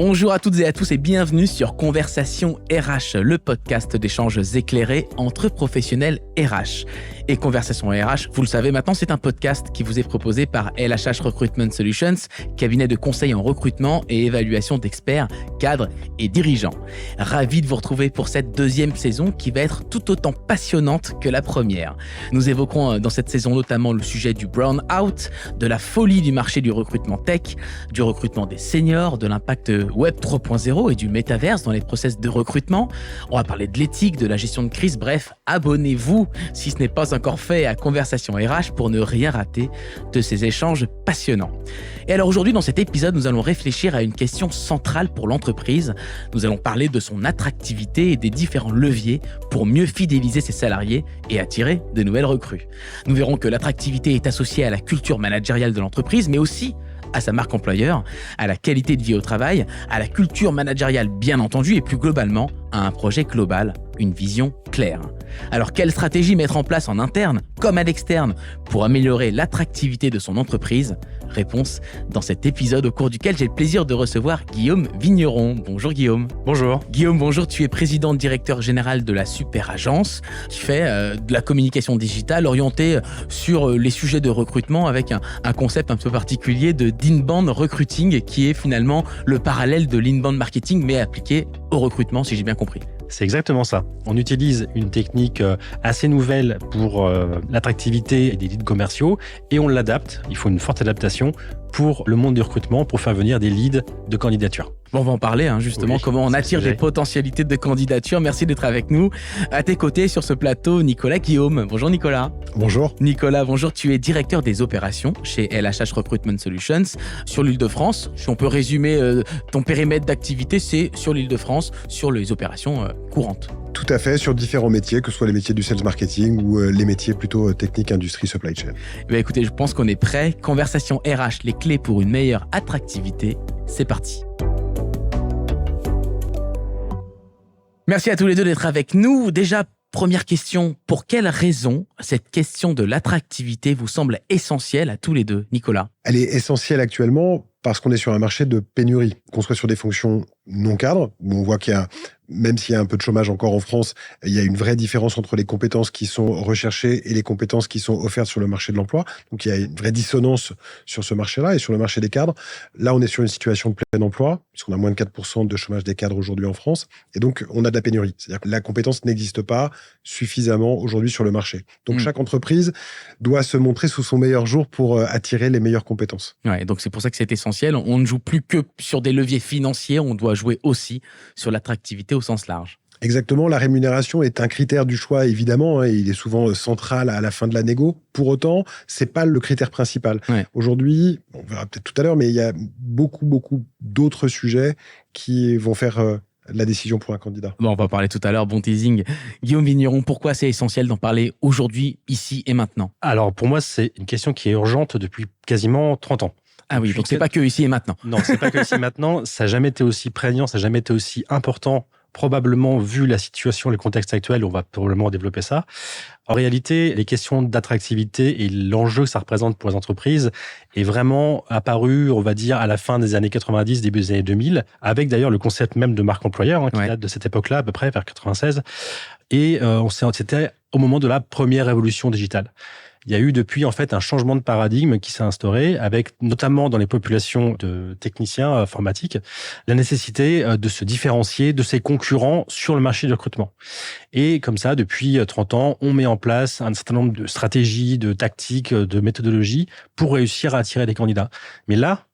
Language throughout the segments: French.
Bonjour à toutes et à tous et bienvenue sur Conversation RH, le podcast d'échanges éclairés entre professionnels RH. Et Conversation RH, vous le savez maintenant, c'est un podcast qui vous est proposé par LHH Recruitment Solutions, cabinet de conseil en recrutement et évaluation d'experts, cadres et dirigeants. Ravi de vous retrouver pour cette deuxième saison qui va être tout autant passionnante que la première. Nous évoquerons dans cette saison notamment le sujet du burn-out, de la folie du marché du recrutement tech, du recrutement des seniors, de l'impact Web 3.0 et du métaverse dans les process de recrutement. On va parler de l'éthique, de la gestion de crise. Bref, abonnez-vous si ce n'est pas encore fait à Conversation RH pour ne rien rater de ces échanges passionnants. Et alors aujourd'hui, dans cet épisode, nous allons réfléchir à une question centrale pour l'entreprise. Nous allons parler de son attractivité et des différents leviers pour mieux fidéliser ses salariés et attirer de nouvelles recrues. Nous verrons que l'attractivité est associée à la culture managériale de l'entreprise, mais aussi à sa marque employeur, à la qualité de vie au travail, à la culture managériale bien entendu et plus globalement à un projet global, une vision claire. Alors quelle stratégie mettre en place en interne comme à l'externe pour améliorer l'attractivité de son entreprise ? Réponse dans cet épisode au cours duquel j'ai le plaisir de recevoir Guillaume Vigneron. Bonjour Guillaume. Bonjour. Guillaume, bonjour, tu es président directeur général de la Super Agence qui fait de la communication digitale orientée sur les sujets de recrutement avec un concept un peu particulier de d'inbound recruiting qui est finalement le parallèle de l'inbound marketing mais appliqué au recrutement si j'ai bien compris. C'est exactement ça. On utilise une technique assez nouvelle pour l'attractivité des leads commerciaux et on l'adapte, il faut une forte adaptation pour le monde du recrutement pour faire venir des leads de candidature. Bon, on va en parler justement, oui, comment on attire des potentialités de candidature. Merci d'être avec nous. À tes côtés sur ce plateau, Nicolas Guillaume. Bonjour Nicolas. Bonjour. Nicolas, bonjour. Tu es directeur des opérations chez LHH Recruitment Solutions sur l'Île-de-France. Si on peut résumer ton périmètre d'activité, c'est sur l'Île-de-France, sur les opérations courantes. Tout à fait, sur différents métiers, que ce soit les métiers du sales marketing ou les métiers plutôt techniques, industrie, supply chain. Écoutez, je pense qu'on est prêt. Conversation RH, les clés pour une meilleure attractivité. C'est parti. Merci à tous les deux d'être avec nous. Déjà, première question, pour quelle raison cette question de l'attractivité vous semble essentielle à tous les deux, Nicolas ? Elle est essentielle actuellement parce qu'on est sur un marché de pénurie, qu'on soit sur des fonctions non cadres, où on voit qu'il y a, même s'il y a un peu de chômage encore en France, il y a une vraie différence entre les compétences qui sont recherchées et les compétences qui sont offertes sur le marché de l'emploi. Donc il y a une vraie dissonance sur ce marché-là et sur le marché des cadres. Là, on est sur une situation de plein emploi, puisqu'on a moins de 4% de chômage des cadres aujourd'hui en France. Et donc, on a de la pénurie. C'est-à-dire que la compétence n'existe pas suffisamment aujourd'hui sur le marché. Donc, chaque entreprise doit se montrer sous son meilleur jour pour attirer les meilleures compétences. Ouais, donc c'est pour ça que c'est essentiel. On ne joue plus que sur des leviers financiers, on doit jouer aussi sur l'attractivité au sens large. Exactement, la rémunération est un critère du choix, évidemment, et il est souvent central à la fin de la négo. Pour autant, c'est pas le critère principal. Ouais. Aujourd'hui, on verra peut-être tout à l'heure, mais il y a beaucoup d'autres sujets qui vont faire la décision pour un candidat. Bon, on va parler tout à l'heure, bon teasing. Guillaume Vigneron, pourquoi c'est essentiel d'en parler aujourd'hui, ici et maintenant ? Alors, pour moi, c'est une question qui est urgente depuis quasiment 30 ans. Ah oui, donc c'est pas que ici et maintenant. Non, c'est pas que ici et maintenant. Ça n'a jamais été aussi prégnant, ça n'a jamais été aussi important, probablement vu la situation, le contexte actuel, on va probablement développer ça. En réalité, les questions d'attractivité et l'enjeu que ça représente pour les entreprises est vraiment apparu, on va dire, à la fin des années 90, début des années 2000, avec d'ailleurs le concept même de marque employeur, qui date de cette époque-là, à peu près, vers 96. Et c'était au moment de la première révolution digitale. Il y a eu depuis en fait un changement de paradigme qui s'est instauré avec notamment dans les populations de techniciens informatiques la nécessité de se différencier de ses concurrents sur le marché du recrutement. Et comme ça, depuis 30 ans, on met en place un certain nombre de stratégies, de tactiques, de méthodologies pour réussir à attirer des candidats. Mais là,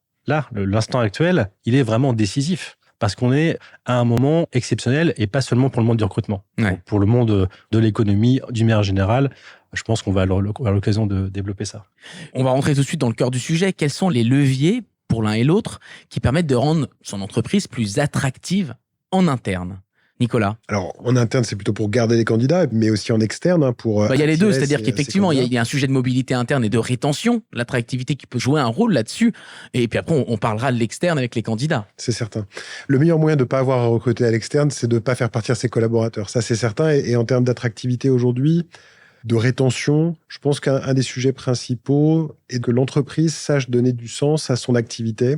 l'instant actuel, il est vraiment décisif. Parce qu'on est à un moment exceptionnel et pas seulement pour le monde du recrutement. Ouais. Pour le monde de l'économie, d'une manière générale, je pense qu'on va avoir l'occasion de développer ça. On va rentrer tout de suite dans le cœur du sujet. Quels sont les leviers pour l'un et l'autre qui permettent de rendre son entreprise plus attractive en interne ? Nicolas. Alors, en interne, c'est plutôt pour garder les candidats, mais aussi en externe pour... Il y a les deux, c'est-à-dire qu'effectivement, il y a un sujet de mobilité interne et de rétention, l'attractivité qui peut jouer un rôle là-dessus. Et puis après, on parlera de l'externe avec les candidats. C'est certain. Le meilleur moyen de ne pas avoir à recruter à l'externe, c'est de ne pas faire partir ses collaborateurs. Ça, c'est certain. Et en termes d'attractivité aujourd'hui, de rétention, je pense qu'un des sujets principaux est que l'entreprise sache donner du sens à son activité,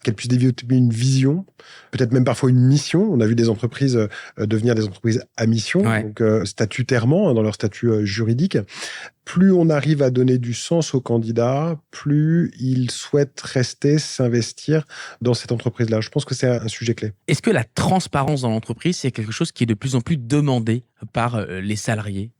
qu'elle puisse développer une vision, peut-être même parfois une mission. On a vu des entreprises devenir des entreprises à mission, donc statutairement, dans leur statut juridique. Plus on arrive à donner du sens aux candidats, plus ils souhaitent rester, s'investir dans cette entreprise-là. Je pense que c'est un sujet clé. Est-ce que la transparence dans l'entreprise, c'est quelque chose qui est de plus en plus demandé par les salariés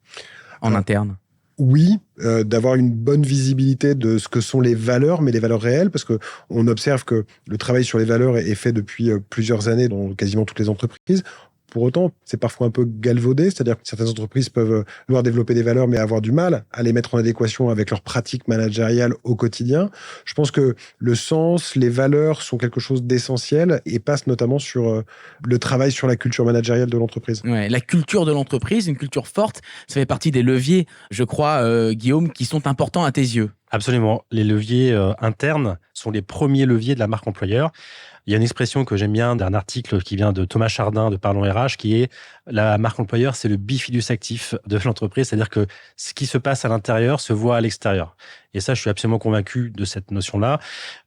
en interne ? Oui, d'avoir une bonne visibilité de ce que sont les valeurs, mais les valeurs réelles, parce que on observe que le travail sur les valeurs est fait depuis plusieurs années dans quasiment toutes les entreprises. Pour autant, c'est parfois un peu galvaudé, c'est-à-dire que certaines entreprises peuvent vouloir développer des valeurs, mais avoir du mal à les mettre en adéquation avec leurs pratiques managériales au quotidien. Je pense que le sens, les valeurs sont quelque chose d'essentiel et passent notamment sur le travail sur la culture managériale de l'entreprise. Ouais, la culture de l'entreprise, une culture forte, ça fait partie des leviers, je crois, Guillaume, qui sont importants à tes yeux. Absolument. Les leviers internes sont les premiers leviers de la marque employeur. Il y a une expression que j'aime bien d'un article qui vient de Thomas Chardin de Parlons RH, qui est la marque employeur, c'est le bifidus actif de l'entreprise, c'est-à-dire que ce qui se passe à l'intérieur se voit à l'extérieur. Et ça, je suis absolument convaincu de cette notion-là.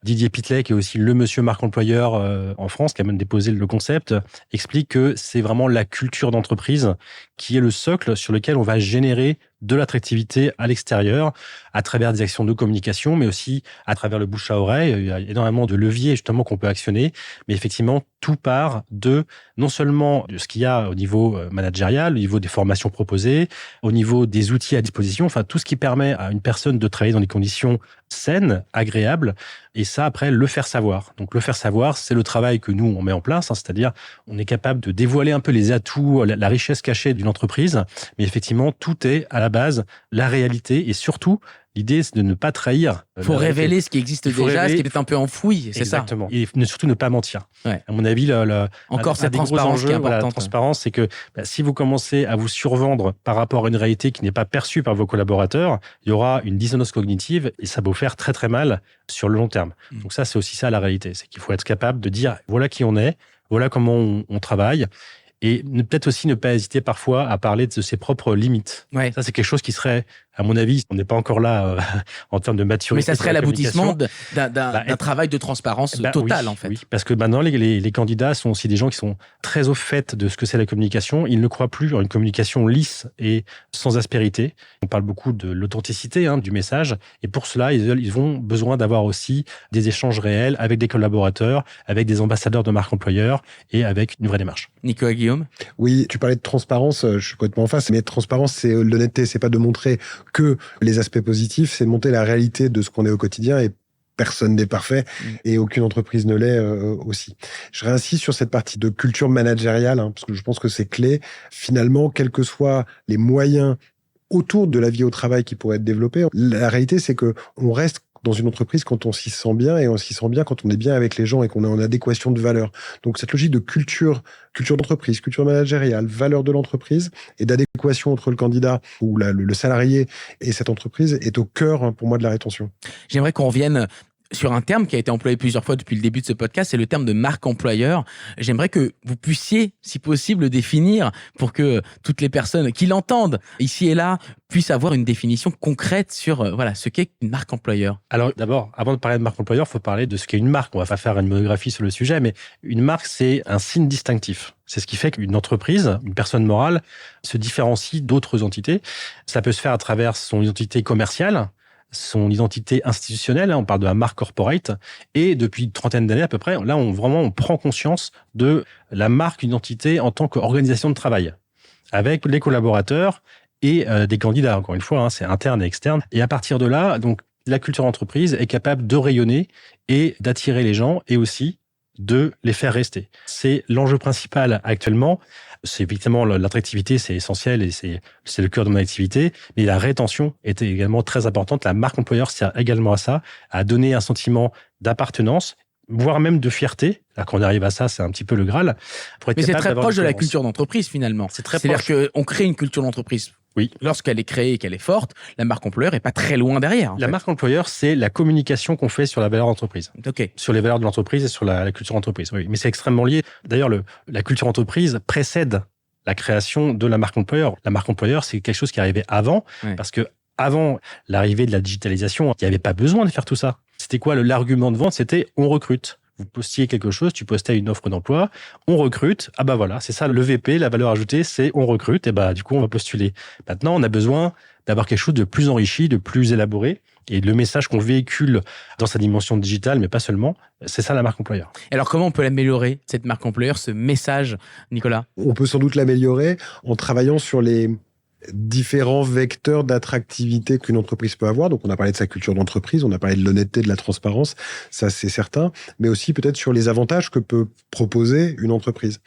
Didier Pitlet, qui est aussi le monsieur marque employeur en France, qui a même déposé le concept, explique que c'est vraiment la culture d'entreprise qui est le socle sur lequel on va générer de l'attractivité à l'extérieur, à travers des actions de communication, mais aussi à travers le bouche à oreille. Il y a énormément de leviers justement qu'on peut actionner, mais effectivement, tout part de non seulement de ce qu'il y a au niveau managérial, au niveau des formations proposées, au niveau des outils à disposition, enfin tout ce qui permet à une personne de travailler dans des conditions saines, agréables, et ça après le faire savoir. Donc le faire savoir, c'est le travail que nous on met en place, c'est-à-dire on est capable de dévoiler un peu les atouts, la richesse cachée d'une entreprise, mais effectivement tout est à la base la réalité et surtout l'idée, c'est de ne pas trahir. Il faut révéler ce qui existe déjà, ce qui est un peu enfoui, c'est exactement. ça. Et surtout ne pas mentir. Ouais. À mon avis, encore cette transparence qui est importante. La transparence, c'est que si vous commencez à vous survendre par rapport à une réalité qui n'est pas perçue par vos collaborateurs, il y aura une dissonance cognitive et ça peut vous faire très très mal sur le long terme. Donc ça, c'est aussi ça la réalité. C'est qu'il faut être capable de dire voilà qui on est, voilà comment on travaille. Et peut-être aussi ne pas hésiter parfois à parler de ses propres limites. Ouais. Ça, c'est quelque chose qui serait, à mon avis, on n'est pas encore là en termes de maturité. Mais ça serait l'aboutissement d'un travail de transparence totale, oui, en fait. Oui, parce que maintenant, les candidats sont aussi des gens qui sont très au fait de ce que c'est la communication. Ils ne croient plus en une communication lisse et sans aspérité. On parle beaucoup de l'authenticité du message. Et pour cela, ils ont besoin d'avoir aussi des échanges réels avec des collaborateurs, avec des ambassadeurs de marque employeur et avec une vraie démarche. Nicolas, Guillaume ? Oui, tu parlais de transparence, je suis complètement en face, mais transparence, c'est l'honnêteté, c'est pas de montrer que les aspects positifs, c'est de montrer la réalité de ce qu'on est au quotidien et personne n'est parfait et aucune entreprise ne l'est aussi. Je réinsiste sur cette partie de culture managériale, parce que je pense que c'est clé. Finalement, quels que soient les moyens autour de la vie au travail qui pourraient être développés, la réalité, c'est que on reste dans une entreprise quand on s'y sent bien et on s'y sent bien quand on est bien avec les gens et qu'on est en adéquation de valeurs. Donc cette logique de culture d'entreprise, culture managériale, valeur de l'entreprise et d'adéquation entre le candidat ou le salarié et cette entreprise est au cœur pour moi de la rétention. J'aimerais qu'on revienne sur un terme qui a été employé plusieurs fois depuis le début de ce podcast, c'est le terme de marque employeur. J'aimerais que vous puissiez, si possible, le définir pour que toutes les personnes qui l'entendent ici et là puissent avoir une définition concrète sur ce qu'est une marque employeur. Alors d'abord, avant de parler de marque employeur, il faut parler de ce qu'est une marque. On va pas faire une monographie sur le sujet, mais une marque, c'est un signe distinctif. C'est ce qui fait qu'une entreprise, une personne morale, se différencie d'autres entités. Ça peut se faire à travers son identité commerciale, son identité institutionnelle, on parle de la marque corporate, et depuis une trentaine d'années à peu près, là on prend conscience de la marque identité en tant qu'organisation de travail, avec les collaborateurs et des candidats, encore une fois, c'est interne et externe. Et à partir de là, donc la culture d'entreprise est capable de rayonner et d'attirer les gens et aussi de les faire rester. C'est l'enjeu principal actuellement. C'est évidemment l'attractivité, c'est essentiel et c'est le cœur de mon activité. Mais la rétention est également très importante. La marque employeur sert également à ça, à donner un sentiment d'appartenance, voire même de fierté. Là, quand on arrive à ça, c'est un petit peu le Graal. Mais c'est très proche de la culture d'entreprise finalement. C'est-à-dire qu'on crée une culture d'entreprise. Oui. Lorsqu'elle est créée et qu'elle est forte, la marque employeur est pas très loin derrière. La marque employeur, c'est la communication qu'on fait sur la valeur d'entreprise. Okay. Sur les valeurs de l'entreprise et sur la culture d'entreprise. Oui, mais c'est extrêmement lié. D'ailleurs, la culture d'entreprise précède la création de la marque employeur. La marque employeur, c'est quelque chose qui arrivait avant, parce que avant l'arrivée de la digitalisation, il n'y avait pas besoin de faire tout ça. C'était quoi l'argument de vente? C'était on recrute. Vous postiez quelque chose, tu postais une offre d'emploi, on recrute. Ah bah voilà, c'est ça le VP, la valeur ajoutée, c'est on recrute. Et bah du coup, on va postuler. Maintenant, on a besoin d'avoir quelque chose de plus enrichi, de plus élaboré. Et le message qu'on véhicule dans sa dimension digitale, mais pas seulement, c'est ça la marque employeur. Alors comment on peut l'améliorer, cette marque employeur, ce message, Nicolas? On peut sans doute l'améliorer en travaillant sur les différents vecteurs d'attractivité qu'une entreprise peut avoir. Donc, on a parlé de sa culture d'entreprise, on a parlé de l'honnêteté, de la transparence, ça c'est certain, mais aussi peut-être sur les avantages que peut proposer une entreprise.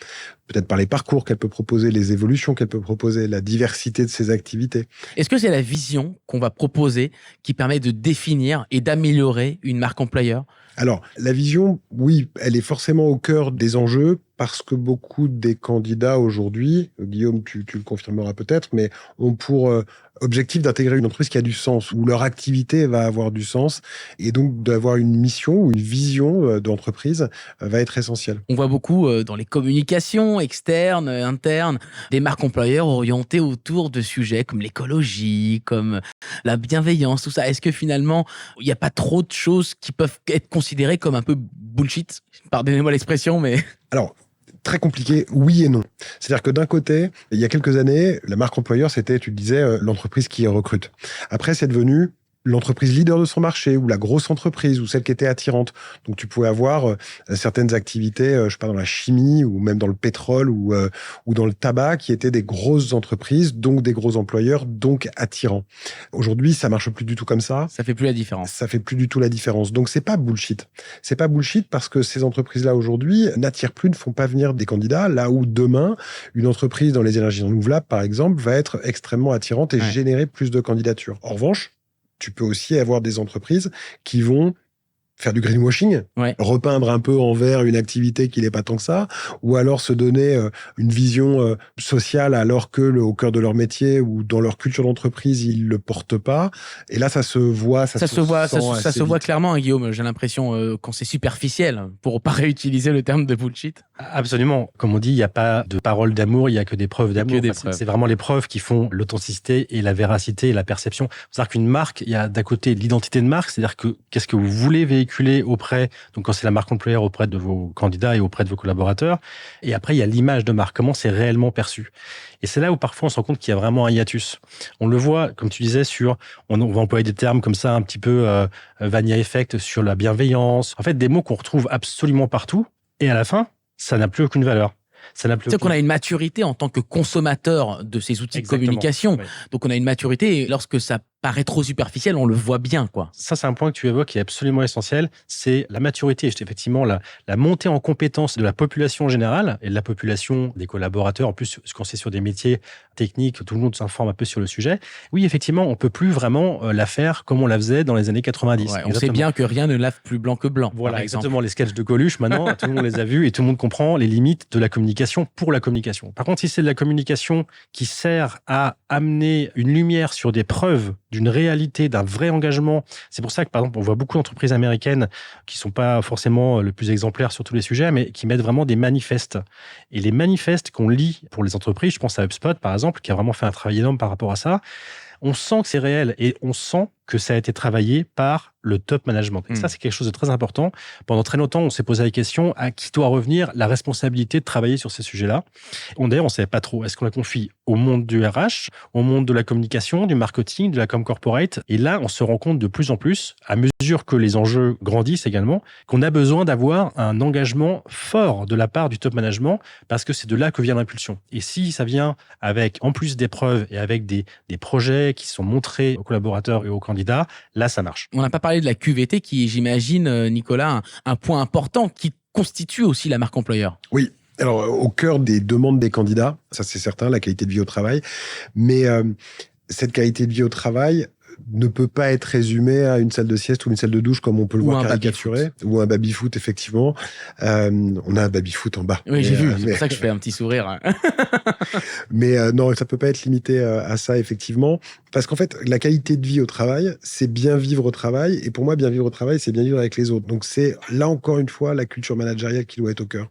Peut-être par les parcours qu'elle peut proposer, les évolutions qu'elle peut proposer, la diversité de ses activités. Est-ce que c'est la vision qu'on va proposer qui permet de définir et d'améliorer une marque employeur? Alors, la vision, oui, elle est forcément au cœur des enjeux parce que beaucoup des candidats aujourd'hui, Guillaume, tu le confirmeras peut-être, mais ont pour objectif d'intégrer une entreprise qui a du sens, où leur activité va avoir du sens, et donc d'avoir une mission ou une vision d'entreprise va être essentielle. On voit beaucoup dans les communications externes, internes, des marques employeurs orientées autour de sujets comme l'écologie, comme la bienveillance, tout ça. Est-ce que finalement, il n'y a pas trop de choses qui peuvent être considérées comme un peu bullshit? Pardonnez-moi l'expression, mais... Alors, très compliqué, oui et non. C'est-à-dire que d'un côté, il y a quelques années, la marque employeur, c'était, tu le disais, l'entreprise qui recrute. Après, c'est devenu l'entreprise leader de son marché, ou la grosse entreprise, ou celle qui était attirante. Donc, tu pouvais avoir certaines activités, je sais pas, dans la chimie, ou même dans le pétrole, ou dans le tabac, qui étaient des grosses entreprises, donc des gros employeurs, donc attirants. Aujourd'hui, ça marche plus du tout comme ça. Ça fait plus la différence. Ça fait plus du tout la différence. Donc, c'est pas bullshit. C'est pas bullshit parce que ces entreprises-là, aujourd'hui, n'attirent plus, ne font pas venir des candidats, là où demain, une entreprise dans les énergies renouvelables, par exemple, va être extrêmement attirante et générer plus de candidatures. En revanche, tu peux aussi avoir des entreprises qui vont faire du greenwashing, repeindre un peu en vert une activité qui n'est pas tant que ça, ou alors se donner une vision sociale alors que au cœur de leur métier ou dans leur culture d'entreprise, ils le portent pas. Et là, ça se voit, ça se voit clairement, hein, Guillaume. J'ai l'impression quand c'est superficiel, pour pas réutiliser le terme de bullshit. Absolument. Comme on dit, il n'y a pas de paroles d'amour, il n'y a que des preuves d'amour. C'est vraiment les preuves qui font l'authenticité et la véracité et la perception. C'est-à-dire qu'une marque, il y a d'un côté l'identité de marque, c'est-à-dire que qu'est-ce que vous voulez véhiculer auprès, donc quand c'est la marque employeur, auprès de vos candidats et auprès de vos collaborateurs. Et après, il y a l'image de marque, comment c'est réellement perçu. Et c'est là où parfois on se rend compte qu'il y a vraiment un hiatus. On le voit, comme tu disais, on va employer des termes comme ça, un petit peu vanilla effect, sur la bienveillance. En fait, des mots qu'on retrouve absolument partout. Et à la fin, ça n'a plus aucune valeur. C'est qu'on a une maturité en tant que consommateur de ces outils de communication. Oui. Donc, on a une maturité et lorsque ça paraît trop superficiel, on le voit bien, quoi. Ça, c'est un point que tu évoques qui est absolument essentiel. C'est la maturité, effectivement, la montée en compétence de la population générale et de la population des collaborateurs. En plus, quand c'est sur des métiers techniques, tout le monde s'informe un peu sur le sujet. Oui, effectivement, on peut plus vraiment la faire comme on la faisait dans les années 90. Ouais, on sait bien que rien ne lave plus blanc que blanc. Voilà, exactement. Les sketchs de Coluche, maintenant, tout le monde les a vus et tout le monde comprend les limites de la communication pour la communication. Par contre, si c'est de la communication qui sert à amener une lumière sur des preuves d'une réalité, d'un vrai engagement. C'est pour ça que, par exemple, on voit beaucoup d'entreprises américaines qui sont pas forcément le plus exemplaires sur tous les sujets, mais qui mettent vraiment des manifestes. Et les manifestes qu'on lit pour les entreprises, je pense à HubSpot, par exemple, qui a vraiment fait un travail énorme par rapport à ça, on sent que c'est réel et on sent que ça a été travaillé par le top management. Et ça, c'est quelque chose de très important. Pendant très longtemps, on s'est posé la question à qui doit revenir la responsabilité de travailler sur ces sujets-là. D'ailleurs, on ne savait pas trop. Est-ce qu'on la confie au monde du RH, au monde de la communication, du marketing, de la com corporate? Et là, on se rend compte de plus en plus, à mesure que les enjeux grandissent également, qu'on a besoin d'avoir un engagement fort de la part du top management parce que c'est de là que vient l'impulsion. Et si ça vient avec, en plus des preuves et avec des projets qui sont montrés aux collaborateurs et aux candidats, là, ça marche. On n'a pas parlé de la QVT qui, j'imagine, Nicolas, un point important qui constitue aussi la marque employeur. Oui. Alors, au cœur des demandes des candidats, ça c'est certain, la qualité de vie au travail. Mais cette qualité de vie au travail ne peut pas être résumée à une salle de sieste ou une salle de douche comme on peut le voir caricaturé. Ou un baby-foot, effectivement. On a un baby-foot en bas. Oui, j'ai vu. C'est pour ça que je fais un petit sourire. Mais non, ça peut pas être limité à ça, effectivement. Parce qu'en fait, la qualité de vie au travail, c'est bien vivre au travail. Et pour moi, bien vivre au travail, c'est bien vivre avec les autres. Donc c'est, là encore une fois, la culture managériale qui doit être au cœur.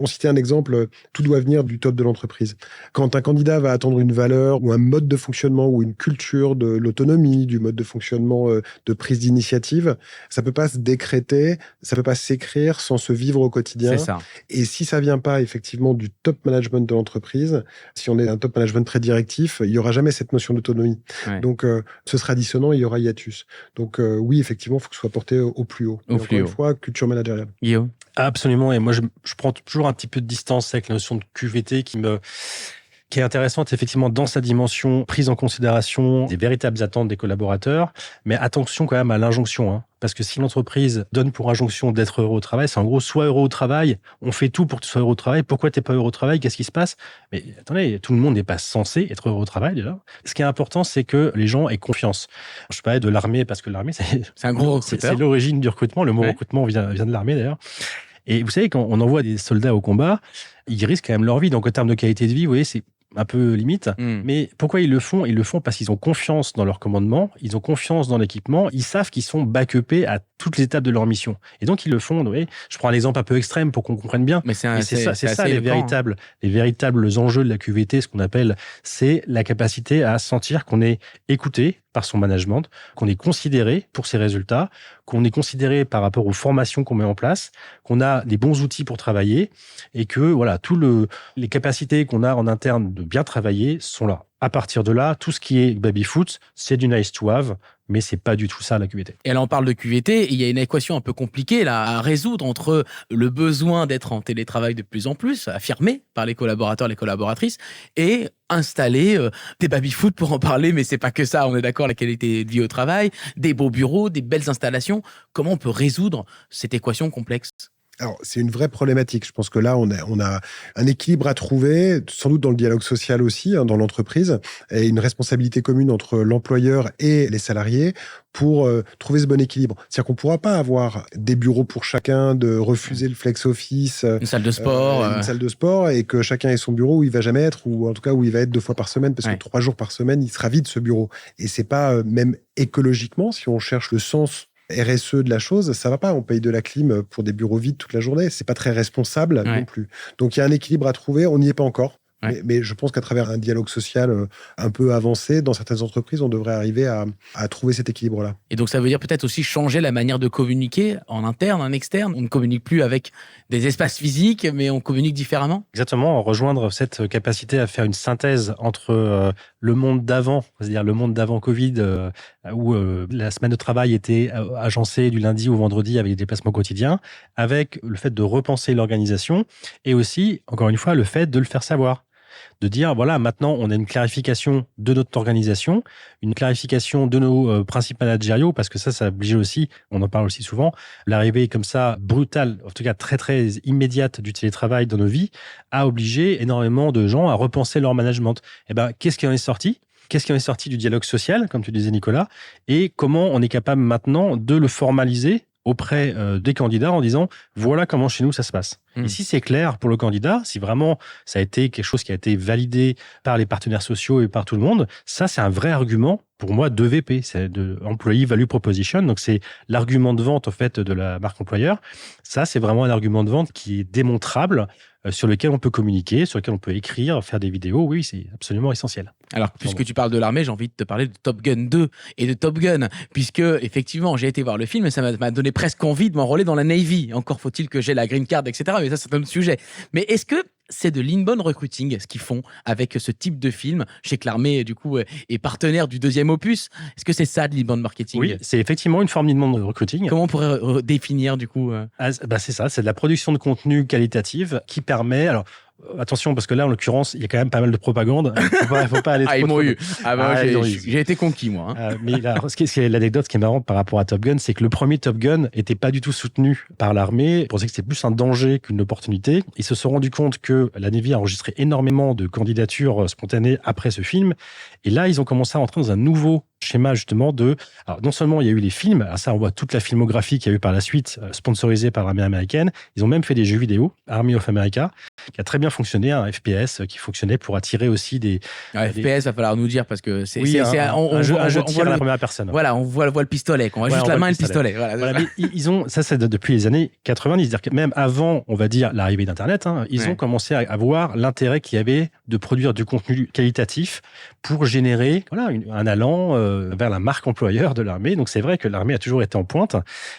On citait un exemple, tout doit venir du top de l'entreprise. Quand un candidat va attendre une valeur ou un mode de fonctionnement ou une culture de l'autonomie, du mode de fonctionnement de prise d'initiative, ça peut pas se décréter, ça peut pas s'écrire sans se vivre au quotidien. C'est ça. Et si ça vient pas effectivement du top management de l'entreprise, si on est un top management très directif, il y aura jamais cette notion d'autonomie. Ouais. Donc, ce sera dissonant et il y aura hiatus. Donc, oui, effectivement, il faut que ce soit porté au plus haut. Au plus haut. Une fois, culture managériale. Guillaume? Absolument. Et moi, je prends toujours un petit peu de distance avec la notion de QVT qui est intéressante, effectivement, dans sa dimension prise en considération des véritables attentes des collaborateurs. Mais attention quand même à l'injonction, hein. Parce que si l'entreprise donne pour injonction d'être heureux au travail, c'est en gros, sois heureux au travail, on fait tout pour que tu sois heureux au travail. Pourquoi t'es pas heureux au travail? Qu'est-ce qui se passe? Mais attendez, tout le monde n'est pas censé être heureux au travail, déjà. Ce qui est important, c'est que les gens aient confiance. Je parlais de l'armée, parce que l'armée, c'est un gros recruteur. C'est l'origine du recrutement. Le mot recrutement vient de l'armée, d'ailleurs. Et vous savez, quand on envoie des soldats au combat, ils risquent quand même leur vie. Donc, en termes de qualité de vie, vous voyez, c'est un peu limite. Mais pourquoi ils le font? Ils le font parce qu'ils ont confiance dans leur commandement, ils ont confiance dans l'équipement, ils savent qu'ils sont back-upés à toutes les étapes de leur mission. Et donc, ils le font. Vous voyez, je prends un exemple un peu extrême pour qu'on comprenne bien. Mais c'est ça les véritables enjeux de la QVT, ce qu'on appelle, c'est la capacité à sentir qu'on est écouté par son management, qu'on est considéré pour ses résultats, qu'on est considéré par rapport aux formations qu'on met en place, qu'on a des bons outils pour travailler et que voilà, les capacités qu'on a en interne de bien travailler sont là. À partir de là, tout ce qui est baby-foot, c'est du nice to have, mais c'est pas du tout ça la QVT. Et là, on parle de QVT, et il y a une équation un peu compliquée là, à résoudre entre le besoin d'être en télétravail de plus en plus, affirmé par les collaborateurs, les collaboratrices, et installer des baby-foot pour en parler, mais c'est pas que ça, on est d'accord, la qualité de vie au travail, des beaux bureaux, des belles installations. Comment on peut résoudre cette équation complexe ? Alors, c'est une vraie problématique. Je pense que là, on a un équilibre à trouver, sans doute dans le dialogue social aussi, hein, dans l'entreprise, et une responsabilité commune entre l'employeur et les salariés pour trouver ce bon équilibre. C'est-à-dire qu'on ne pourra pas avoir des bureaux pour chacun, de refuser le flex office, une salle de sport, une salle de sport, et que chacun ait son bureau où il va jamais être, ou en tout cas où il va être 2 fois par semaine, parce que 3 jours par semaine, il sera vide ce bureau. Et c'est pas même écologiquement, si on cherche le sens RSE de la chose, ça va pas. On paye de la clim pour des bureaux vides toute la journée. C'est pas très responsable non plus. Donc, il y a un équilibre à trouver. On n'y est pas encore. Mais je pense qu'à travers un dialogue social un peu avancé, dans certaines entreprises, on devrait arriver à trouver cet équilibre-là. Et donc, ça veut dire peut-être aussi changer la manière de communiquer en interne, en externe. On ne communique plus avec des espaces physiques, mais on communique différemment. Exactement, rejoindre cette capacité à faire une synthèse entre le monde d'avant, c'est-à-dire le monde d'avant Covid, où la semaine de travail était agencée du lundi au vendredi avec des déplacements quotidiens, avec le fait de repenser l'organisation et aussi, encore une fois, le fait de le faire savoir. De dire, voilà, maintenant, on a une clarification de notre organisation, une clarification de nos principes managériaux, parce que ça oblige aussi, on en parle aussi souvent, l'arrivée comme ça, brutale, en tout cas très, très immédiate du télétravail dans nos vies, a obligé énormément de gens à repenser leur management. Eh ben, qu'est-ce qui en est sorti ? Qu'est-ce qui en est sorti du dialogue social, comme tu disais, Nicolas, et comment on est capable maintenant de le formaliser auprès des candidats en disant voilà comment chez nous ça se passe. Et si c'est clair pour le candidat, si vraiment ça a été quelque chose qui a été validé par les partenaires sociaux et par tout le monde, ça c'est un vrai argument pour moi d'EVP, c'est de Employee Value Proposition, donc c'est l'argument de vente en fait de la marque employeur. Ça c'est vraiment un argument de vente qui est démontrable, sur lequel on peut communiquer, sur lequel on peut écrire, faire des vidéos. Oui, c'est absolument essentiel. Alors, puisque tu parles de l'armée, j'ai envie de te parler de Top Gun 2 et de Top Gun, puisque effectivement, j'ai été voir le film et ça m'a donné presque envie de m'enrôler dans la Navy. Encore faut-il que j'ai la green card, etc. Mais ça, c'est un autre sujet. Mais est-ce que c'est de l'inbound recruiting, ce qu'ils font avec ce type de film? Je sais que l'armée, du coup, est partenaire du 2e opus. Est-ce que c'est ça de l'inbound marketing? Oui, c'est effectivement une forme d'inbound recruiting. Comment on pourrait définir, du coup c'est ça, c'est de la production de contenu qualitative qui permet... Alors, attention, parce que là, en l'occurrence, il y a quand même pas mal de propagande. Faut pas aller trop... Ils m'ont eu. Ils j'ai été conquis, moi. Mais là, l'anecdote qui est marrante par rapport à Top Gun, c'est que le premier Top Gun était pas du tout soutenu par l'armée. Ils pensaient que c'était plus un danger qu'une opportunité. Ils se sont rendus compte que la Navy a enregistré énormément de candidatures spontanées après ce film. Et là, ils ont commencé à entrer dans un nouveau schéma, justement, alors, non seulement il y a eu les films, alors ça, on voit toute la filmographie qu'il y a eu par la suite, sponsorisée par l'armée américaine. Ils ont même fait des jeux vidéo, Army of America. qui a très bien fonctionné, un FPS qui fonctionnait pour attirer aussi des... FPS, va falloir nous dire, parce que c'est... Oui, un jeu tir à la première personne. Voilà, on voit le pistolet, on voit juste la main et le pistolet. Voilà, mais ils ont, ça c'est depuis les années 90, c'est-à-dire que même avant, on va dire, l'arrivée d'Internet, ils ont commencé à voir l'intérêt qu'il y avait de produire du contenu qualitatif pour générer un allant vers la marque employeur de l'armée. Donc c'est vrai que l'armée a toujours été en pointe.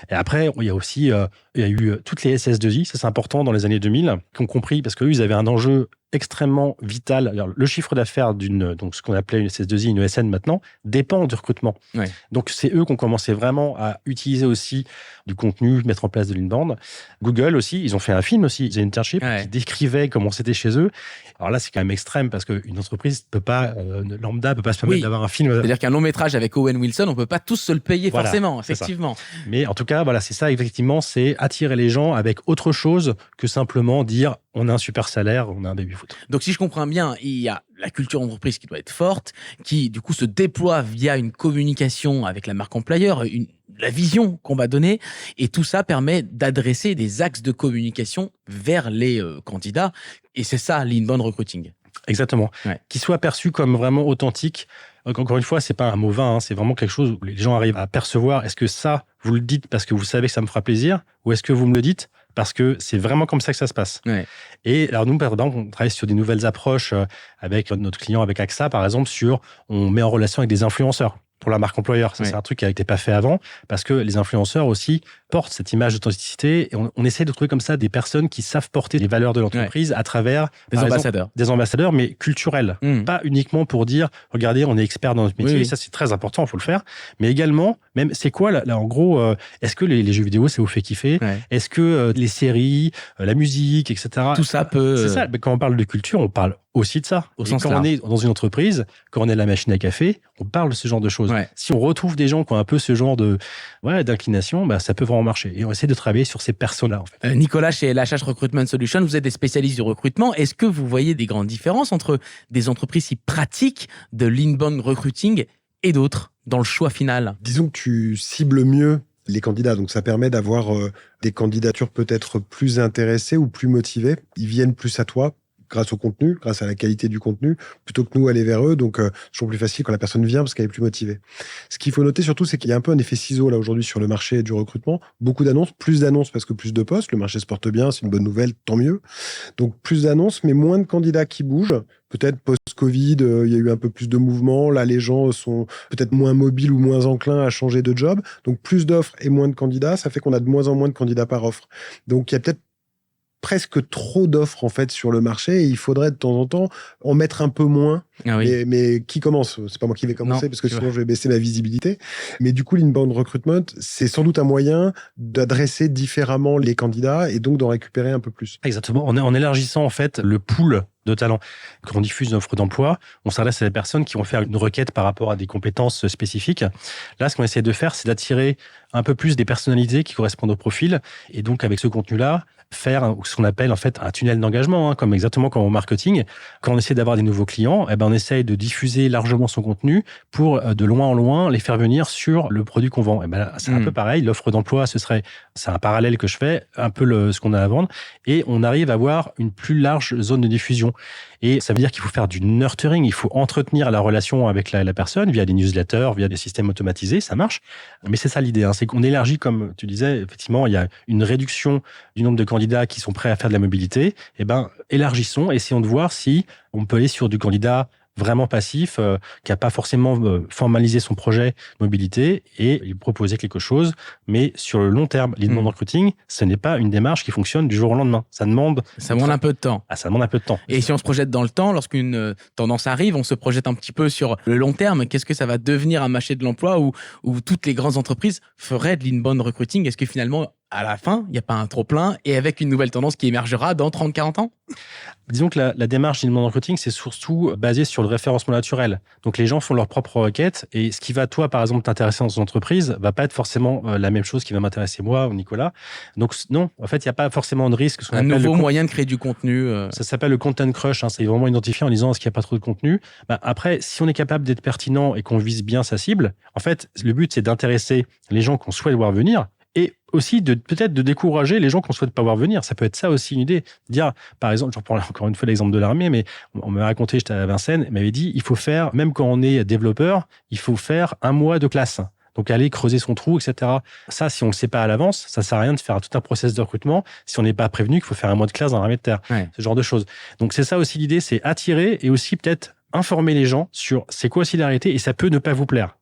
Et après, il y a aussi il y a eu toutes les SS2I, ça c'est important dans les années 2000, qui ont compris, parce qu'eux, ils avaient un enjeu extrêmement vital. Alors, le chiffre d'affaires donc ce qu'on appelait une SS2I, une ESN maintenant, dépend du recrutement. Ouais. Donc, c'est eux qui ont commencé vraiment à utiliser aussi du contenu, mettre en place de l'inbound. Google aussi, ils ont fait un film aussi, The Internship, qui décrivait comment c'était chez eux. Alors là, c'est quand même extrême parce qu'une entreprise peut pas, lambda peut pas se permettre d'avoir un film. C'est-à-dire qu'un long métrage avec Owen Wilson, on peut pas tous se le payer forcément, effectivement. Mais en tout cas, voilà, c'est ça, effectivement, c'est attirer les gens avec autre chose que simplement dire on a un super salaire, on a un baby-foot. Donc, si je comprends bien, il y a la culture d'entreprise qui doit être forte, qui, du coup, se déploie via une communication avec la marque employeur, la vision qu'on va donner. Et tout ça permet d'adresser des axes de communication vers les candidats. Et c'est ça, l'inbound recruiting. Exactement. Ouais. Qui soit perçu comme vraiment authentique. Encore une fois, c'est pas un mot vain, c'est vraiment quelque chose où les gens arrivent à percevoir. Est-ce que ça, vous le dites parce que vous savez que ça me fera plaisir, ou est-ce que vous me le dites parce que c'est vraiment comme ça que ça se passe. Ouais. Et alors nous, par exemple, on travaille sur des nouvelles approches avec notre client, avec AXA, par exemple, on met en relation avec des influenceurs pour la marque employeur. Ça, c'est un truc qui n'était pas fait avant, parce que les influenceurs aussi portent cette image d'authenticité, et on essaie de trouver comme ça des personnes qui savent porter les valeurs de l'entreprise à travers des ambassadeurs, mais culturels. Pas uniquement pour dire, regardez, on est expert dans notre métier, ça c'est très important, il faut le faire, mais également, même c'est quoi, là en gros, est-ce que les jeux vidéo, ça vous fait kiffer? Est-ce que les séries, la musique, etc. Tout ça peut... C'est ça, mais quand on parle de culture, on parle aussi de ça. Quand on est dans une entreprise, quand on est à la machine à café, on parle de ce genre de choses. Ouais. Si on retrouve des gens qui ont un peu ce genre d'inclination, ça peut vraiment marcher. Et on essaie de travailler sur ces personas, en fait. Nicolas, chez LHH Recruitment Solutions, vous êtes des spécialistes du recrutement. Est-ce que vous voyez des grandes différences entre des entreprises qui pratiquent de l'inbound recruiting et d'autres dans le choix final? Disons que tu cibles mieux les candidats. Donc, ça permet d'avoir des candidatures peut-être plus intéressées ou plus motivées. Ils viennent plus à toi grâce au contenu, grâce à la qualité du contenu, plutôt que nous aller vers eux. Donc, c'est toujours plus facile quand la personne vient parce qu'elle est plus motivée. Ce qu'il faut noter surtout, c'est qu'il y a un peu un effet ciseau là aujourd'hui sur le marché du recrutement. Beaucoup d'annonces, plus d'annonces parce que plus de postes. Le marché se porte bien, c'est une bonne nouvelle, tant mieux. Donc, plus d'annonces, mais moins de candidats qui bougent. Peut-être post-Covid, il y a eu un peu plus de mouvements. Là, les gens sont peut-être moins mobiles ou moins enclins à changer de job. Donc, plus d'offres et moins de candidats, ça fait qu'on a de moins en moins de candidats par offre. Donc, il y a peut-être presque trop d'offres en fait sur le marché et il faudrait de temps en temps en mettre un peu moins. Ah oui. Mais qui commence? C'est pas moi qui vais commencer parce que sinon je vais baisser ma visibilité. Mais du coup, l'inbound recruitment, c'est sans doute un moyen d'adresser différemment les candidats et donc d'en récupérer un peu plus. Exactement. En élargissant en fait le pool de talents. Quand on diffuse une offre d'emploi, on s'adresse à des personnes qui vont faire une requête par rapport à des compétences spécifiques. Là, ce qu'on essaie de faire, c'est d'attirer un peu plus des personnalités qui correspondent au profil. Et donc, avec ce contenu-là, faire ce qu'on appelle en fait un tunnel d'engagement, comme exactement comme au marketing. Quand on essaie d'avoir des nouveaux clients, on essaye de diffuser largement son contenu pour de loin en loin les faire venir sur le produit qu'on vend. C'est un peu pareil. L'offre d'emploi, c'est un parallèle que je fais, un peu ce qu'on a à vendre, et on arrive à avoir une plus large zone de diffusion. Et ça veut dire qu'il faut faire du nurturing, il faut entretenir la relation avec la personne via des newsletters, via des systèmes automatisés, ça marche. Mais c'est ça l'idée, c'est qu'on élargit, comme tu disais, effectivement, il y a une réduction du nombre de candidats qui sont prêts à faire de la mobilité. Élargissons, essayons de voir si on peut aller sur du candidat vraiment passif, qui n'a pas forcément formalisé son projet mobilité et lui proposer quelque chose. Mais sur le long terme, l'inbound recruiting, ce n'est pas une démarche qui fonctionne du jour au lendemain. Ça demande un peu de temps. Ça demande un peu de temps. Et si on se projette dans le temps, lorsqu'une tendance arrive, on se projette un petit peu sur le long terme. Qu'est-ce que ça va devenir un marché de l'emploi où toutes les grandes entreprises feraient de l'inbound recruiting? Est-ce que finalement, à la fin, il n'y a pas un trop-plein et avec une nouvelle tendance qui émergera dans 30-40 ans? Disons que la démarche d'inbound recruiting, c'est surtout basé sur le référencement naturel. Donc, les gens font leur propre requête et ce qui va, toi, par exemple, t'intéresser dans une entreprise va pas être forcément la même chose qui va m'intéresser moi ou Nicolas. Donc, non, en fait, il n'y a pas forcément de risque. Un nouveau moyen de créer du contenu. Ça s'appelle le content crush. C'est vraiment identifié en disant est-ce qu'il n'y a pas trop de contenu. Après, si on est capable d'être pertinent et qu'on vise bien sa cible, en fait, le but, c'est d'intéresser les gens qu'on souhaite voir venir. Et aussi peut-être de décourager les gens qu'on souhaite pas voir venir. Ça peut être ça aussi une idée. Dire, par exemple, je reprends encore une fois l'exemple de l'armée, mais on m'a raconté, j'étais à Vincennes, il m'avait dit, il faut faire, même quand on est développeur, il faut faire 1 mois de classe. Donc, aller creuser son trou, etc. Ça, si on ne le sait pas à l'avance, ça sert à rien de faire tout un process de recrutement si on n'est pas prévenu qu'il faut faire 1 mois de classe dans l'armée de terre. Ouais. Ce genre de choses. Donc, c'est ça aussi l'idée, c'est attirer et aussi peut-être informer les gens sur c'est quoi aussi la réalité et ça peut ne pas vous plaire.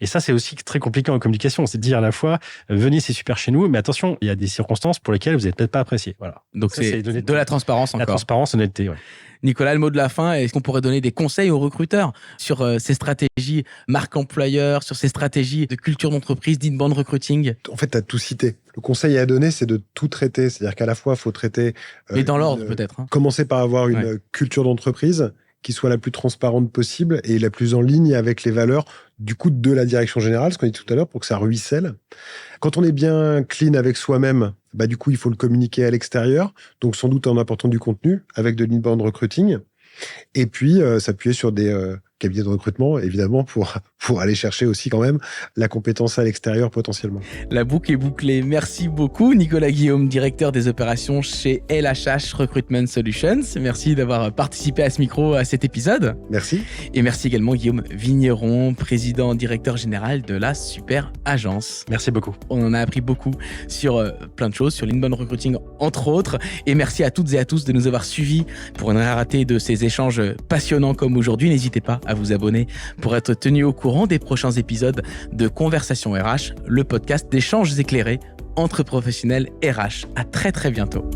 Et ça, c'est aussi très compliqué en communication. C'est de dire à la fois, venez, c'est super chez nous, mais attention, il y a des circonstances pour lesquelles vous n'êtes peut-être pas apprécié. Voilà. Donc, ça, c'est de la transparence encore. La transparence, honnêteté, ouais. Nicolas, le mot de la fin, est-ce qu'on pourrait donner des conseils aux recruteurs sur ces stratégies marque employeur, sur ces stratégies de culture d'entreprise, d'inbound recruiting? En fait, tu as tout cité. Le conseil à donner, c'est de tout traiter. C'est-à-dire qu'à la fois, il faut traiter... Mais dans l'ordre, peut-être. Commencer par avoir une culture d'entreprise qui soit la plus transparente possible et la plus en ligne avec les valeurs du coup de la direction générale, ce qu'on dit tout à l'heure, pour que ça ruisselle. Quand on est bien clean avec soi-même, du coup, il faut le communiquer à l'extérieur, donc sans doute en apportant du contenu avec de l'inbound recruiting. Et puis, s'appuyer sur des cabinets de recrutement, évidemment, pour aller chercher aussi quand même la compétence à l'extérieur potentiellement. La boucle est bouclée. Merci beaucoup, Nicolas Guillaume, directeur des opérations chez LHH Recruitment Solutions. Merci d'avoir participé à ce micro, à cet épisode. Merci. Et merci également Guillaume Vigneron, président, directeur général de la Super Agence. Merci beaucoup. On en a appris beaucoup sur plein de choses, sur l'inbound recruiting entre autres. Et merci à toutes et à tous de nous avoir suivis pour ne rien rater de ces échanges passionnants comme aujourd'hui. N'hésitez pas à vous abonner pour être tenu au courant des prochains épisodes de Conversation RH, le podcast d'échanges éclairés entre professionnels RH. À très très bientôt.